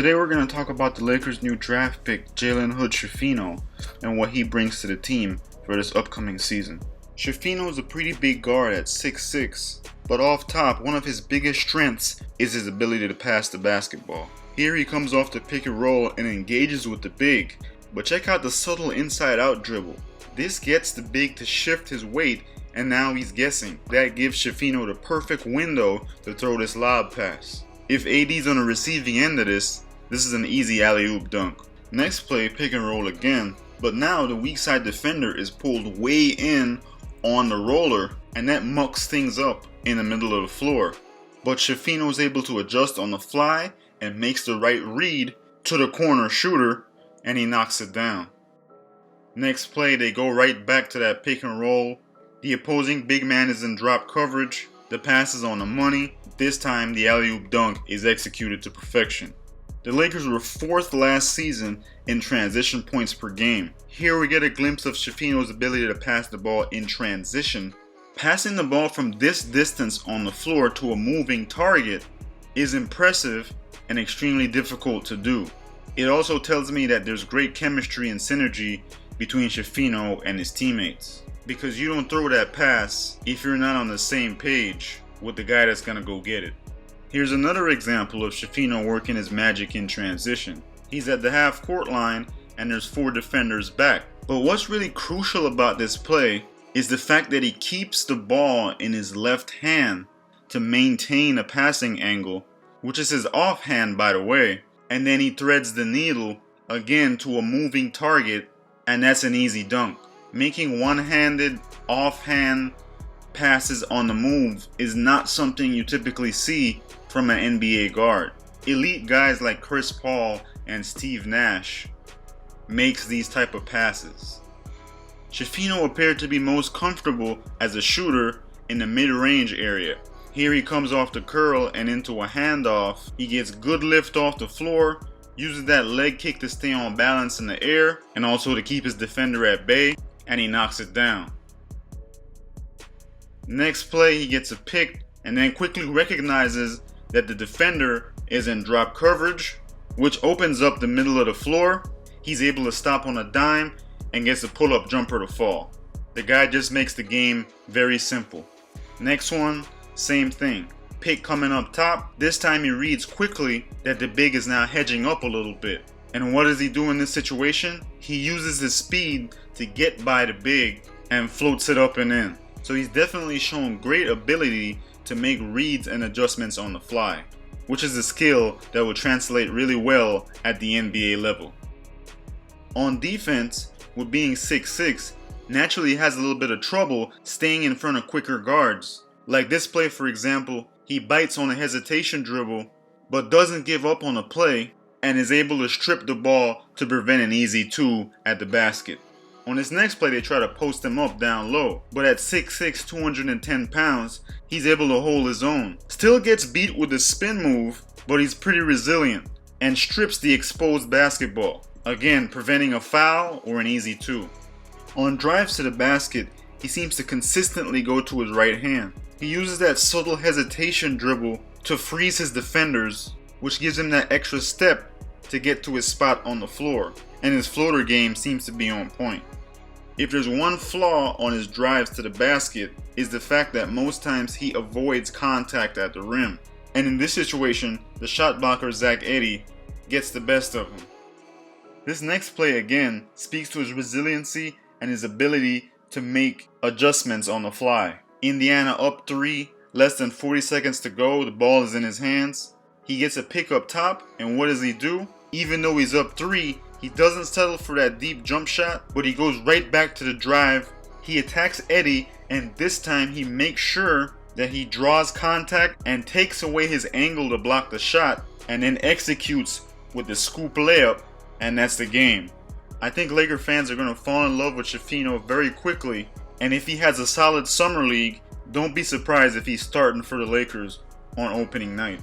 Today we're going to talk about the Lakers' new draft pick, Jalen Hood-Schifino, and what he brings to the team for this upcoming season. Schifino is a pretty big guard at 6'6", but off top, one of his biggest strengths is his ability to pass the basketball. Here he comes off the pick and roll and engages with the big, but check out the subtle inside-out dribble. This gets the big to shift his weight, and now he's guessing. That gives Schifino the perfect window to throw this lob pass. If AD's on the receiving end of this is an easy alley-oop dunk. Next play, pick and roll again, but now the weak side defender is pulled way in on the roller, and that mucks things up in the middle of the floor. But Schifino is able to adjust on the fly and makes the right read to the corner shooter, and he knocks it down. Next play, they go right back to that pick and roll. The opposing big man is in drop coverage. The pass is on the money. This time, the alley-oop dunk is executed to perfection. The Lakers were 4th last season in transition points per game. Here we get a glimpse of Schifino's ability to pass the ball in transition. Passing the ball from this distance on the floor to a moving target is impressive and extremely difficult to do. It also tells me that there's great chemistry and synergy between Schifino and his teammates, because you don't throw that pass if you're not on the same page with the guy that's going to go get it. Here's another example of Schifino working his magic in transition. He's at the half-court line and there's 4 defenders back. But what's really crucial about this play is the fact that he keeps the ball in his left hand to maintain a passing angle, which is his offhand, by the way, and then he threads the needle again to a moving target, and that's an easy dunk. Making one-handed offhand passes on the move is not something you typically see from an NBA guard. Elite guys like Chris Paul and Steve Nash makes these type of passes. Schifino appeared to be most comfortable as a shooter in the mid-range area. Here he comes off the curl and into a handoff. He gets good lift off the floor, uses that leg kick to stay on balance in the air and also to keep his defender at bay, and he knocks it down. Next play, he gets a pick and then quickly recognizes that the defender is in drop coverage, which opens up the middle of the floor. He's able to stop on a dime and gets a pull-up jumper to fall. The guy just makes the game very simple. Next one, same thing. Pick coming up top. This time he reads quickly that the big is now hedging up a little bit. And what does he do in this situation? He uses his speed to get by the big and floats it up and in. So he's definitely shown great ability to make reads and adjustments on the fly, which is a skill that will translate really well at the NBA level. On defense, with being 6'6", naturally has a little bit of trouble staying in front of quicker guards. Like this play, for example, he bites on a hesitation dribble, but doesn't give up on the play and is able to strip the ball to prevent an easy 2 at the basket. On this next play, they try to post him up down low, but at 6'6", 210 pounds, he's able to hold his own. Still gets beat with the spin move, but he's pretty resilient and strips the exposed basketball, again preventing a foul or an easy 2. On drives to the basket, he seems to consistently go to his right hand. He uses that subtle hesitation dribble to freeze his defenders, which gives him that extra step to get to his spot on the floor, and his floater game seems to be on point. If there's one flaw on his drives to the basket, is the fact that most times he avoids contact at the rim. And in this situation, the shot blocker Zach Edey gets the best of him. This next play again speaks to his resiliency and his ability to make adjustments on the fly. Indiana up 3, less than 40 seconds to go, the ball is in his hands. He gets a pick up top, and what does he do? Even though he's up 3, he doesn't settle for that deep jump shot, but he goes right back to the drive. He attacks Edey, and this time he makes sure that he draws contact and takes away his angle to block the shot, and then executes with the scoop layup, and that's the game. I think Laker fans are going to fall in love with Schifino very quickly, and if he has a solid summer league, don't be surprised if he's starting for the Lakers on opening night.